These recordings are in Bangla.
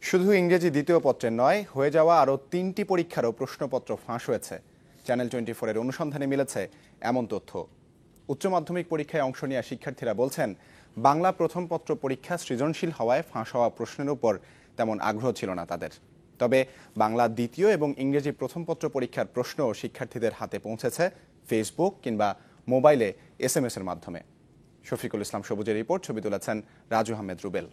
শুধু ইংরেজি দ্বিতীয় পত্রের নয়, হয়ে যাওয়া আরও ৩টি পরীক্ষারও প্রশ্নপত্র ফাঁস হয়েছে। চ্যানেল 24-এর অনুসন্ধানে মিলেছে এমন তথ্য। উচ্চ মাধ্যমিক পরীক্ষায় অংশ নেওয়া শিক্ষার্থীরা বলছেন, বাংলা প্রথম পত্র পরীক্ষা সৃজনশীল হওয়ায় ফাঁস হওয়া প্রশ্নের উপর তেমন আগ্রহ ছিল না তাদের। তবে বাংলা দ্বিতীয় এবং ইংরেজি প্রথম পত্র পরীক্ষার প্রশ্ন শিক্ষার্থীদের হাতে পৌঁছেছে ফেসবুক কিংবা মোবাইলে SMS এর মাধ্যমে। শফিকুল ইসলাম সবুজের রিপোর্ট, ছবি তুলেছেন রাজু আহমেদ রুবেল।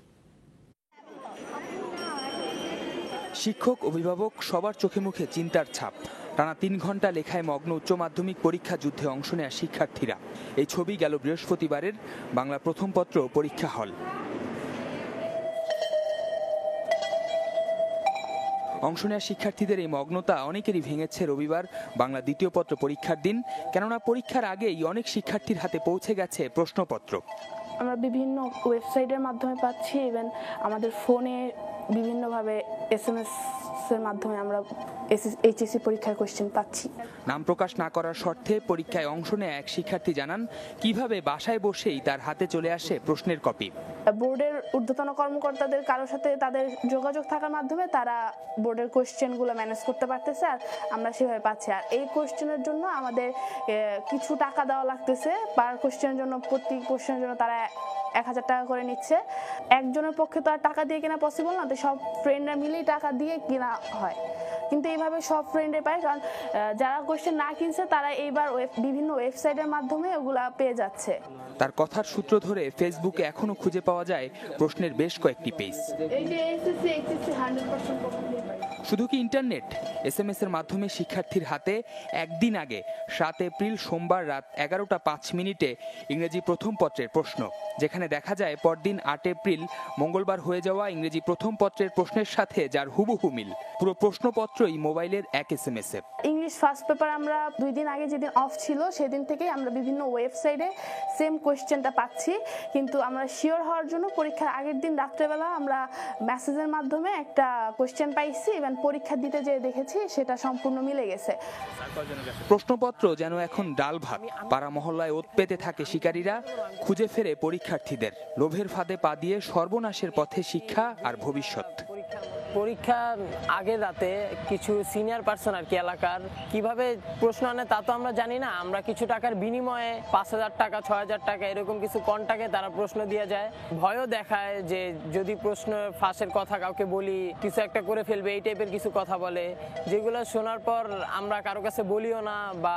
শিক্ষক, অভিভাবক সবার চোখে মুখে চিন্তার ছাপ। টানা ৩ ঘন্টা লেখায় মগ্ন উচ্চ মাধ্যমিক পরীক্ষা যুদ্ধে অংশ নেয়া শিক্ষার্থীরা। এই ছবি গেল বৃহস্পতিবারের বাংলা প্রথম পত্র পরীক্ষা হল। অংশ নেয়া শিক্ষার্থীদের এই মগ্নতা অনেকেরই ভেঙেছে রবিবার বাংলা দ্বিতীয় পত্র পরীক্ষার দিন। কেননা পরীক্ষার আগেই অনেক শিক্ষার্থীর হাতে পৌঁছে গেছে প্রশ্নপত্র। আমরা বিভিন্ন ওয়েবসাইটের মাধ্যমে পাচ্ছি, ইভেন আমাদের ফোনে বিভিন্নভাবে SMS এর মাধ্যমে আমরা HSC পরীক্ষার কোশ্চেন পাচ্ছি। নাম প্রকাশ না করার শর্তে পরীক্ষায় অংশ নেয়া এক শিক্ষার্থী জানান, কিভাবে বাসায় বসেই তার হাতে চলে আসে প্রশ্নের কপি। বোর্ডের ঊর্ধ্বতন কর্মকর্তাদের কারোর সাথে তাদের যোগাযোগ থাকার মাধ্যমে তারা বোর্ডের কোশ্চেনগুলো ম্যানেজ করতে পারতেছে, আর আমরা সেভাবে পাচ্ছি। আর এই কোশ্চেনের জন্য আমাদের কিছু টাকা দেওয়া লাগতেছে পার কোশ্চেনের জন্য। প্রতি কোশ্চেনের জন্য তারা 1000 টাকা করে নিচ্ছে। একজনের পক্ষে তো আর টাকা দিয়ে কেনা পসিবল না, তো সব ফ্রেন্ডরা মিলেই টাকা দিয়ে কেনা হয়। কিন্তু এইভাবে সব ফ্রেন্ডে পায়, কারণ যারা কোশ্চেন না কিনছে তারা এইবার বিভিন্ন ওয়েবসাইটের মাধ্যমে ওগুলা পেয়ে যাচ্ছে। তার কথার সূত্র ধরে ফেসবুকে এখনো খুঁজে পাওয়া যায় প্রশ্নের বেশ কয়েকটি পেজ। শুধু কি ইন্টারনেট, SMS এর মাধ্যমে শিক্ষার্থীর হাতে একদিন আগে 7 এপ্রিল সোমবার রাত 11টা 5 মিনিটে ইংরেজি প্রথম পত্রের প্রশ্ন, যেখানে দেখা যায় পরদিন 8 এপ্রিল মঙ্গলবার হয়ে যাওয়া ইংরেজি প্রথম পত্রের প্রশ্নের সাথে যার হুবহু মিল। পুরো প্রশ্নপত্রই মোবাইলের এক SMS এ। ইংলিশ ফার্স্ট পেপার আমরা 2 দিন আগে যেদিন অফ ছিল সেদিন থেকেই আমরা বিভিন্ন ওয়েবসাইটে সেম কোয়েশ্চেনটা পাচ্ছি, কিন্তু আমরা শিওর হওয়ার জন্য পরীক্ষার আগের দিন রাত্রেবেলা আমরা মেসেজের মাধ্যমে একটা কোয়েশ্চেন পাইছি, এবং পরীক্ষা দিতে যে দেখেছি সেটা সম্পূর্ণ মিলে গেছে। প্রশ্নপত্র যেন এখন ডাল ভাত। পাড়া মহল্লায় ওত পেতে থাকে শিকারীরা, খুঁজে ফেরে পরীক্ষার্থীদের। লোভের ফাঁদে পা দিয়ে সর্বনাশের পথে শিক্ষা আর ভবিষ্যৎ। পরীক্ষার আগের রাতে কিছু সিনিয়র পার্সন আর কি এলাকার কিভাবে প্রশ্ন আনে তা তো আমরা জানি না। আমরা কিছু টাকার বিনিময়ে 5000 টাকা 6000 টাকা এরকম কিছু কন্টাক্টে তারা প্রশ্ন দিয়ে যায়। ভয়ও দেখায় যে যদি প্রশ্ন ফাঁসের কথা কাউকে বলি কিছু একটা করে ফেলবে, এই টাইপের কিছু কথা বলে, যেগুলো শোনার পর আমরা কারো কাছে বলিও না বা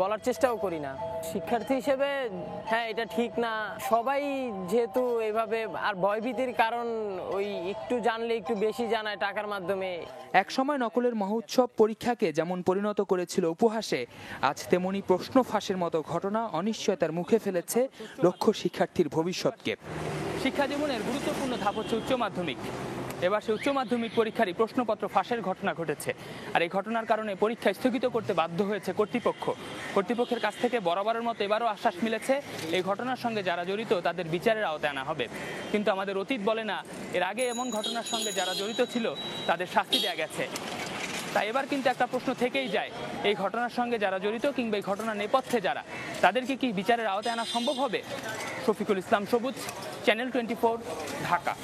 বলার চেষ্টাও করি না। শিক্ষার্থী হিসেবে হ্যাঁ, এটা ঠিক না। সবাই যেহেতু এভাবে, আর ভয়ভীতির কারণ ওই একটু জানলে একটু বেশি জানায় টাকার মাধ্যমে। এক সময় নকলের মহোৎসব পরীক্ষাকে যেমন পরিণত করেছিল উপহাসে, আজ তেমনি প্রশ্ন ফাঁসের মতো ঘটনা অনিশ্চয়তার মুখে ফেলেছে লক্ষ শিক্ষার্থীর ভবিষ্যৎকে। শিক্ষা জীবনের গুরুত্বপূর্ণ ধাপ হচ্ছে উচ্চ মাধ্যমিক। এবার সে উচ্চ মাধ্যমিক পরীক্ষারই প্রশ্নপত্র ফাঁসের ঘটনা ঘটেছে। আর এই ঘটনার কারণে পরীক্ষা স্থগিত করতে বাধ্য হয়েছে কর্তৃপক্ষের কাছ থেকে বরাবরের মতো এবারও আশ্বাস মিলেছে এই ঘটনার সঙ্গে যারা জড়িত তাদের বিচারের আওতায় আনা হবে। কিন্তু আমাদের অতীত বলে না, এর আগে এমন ঘটনার সঙ্গে যারা জড়িত ছিল তাদের শাস্তি দেওয়া গেছে। তাই এবার কিন্তু একটা প্রশ্ন থেকেই যায়, এই ঘটনার সঙ্গে যারা জড়িত কিংবা এই ঘটনার নেপথ্যে যারা, তাদেরকে কি বিচারের আওতায় আনা সম্ভব হবে? শফিকুল ইসলাম সবুজ, চ্যানেল 24, ঢাকা।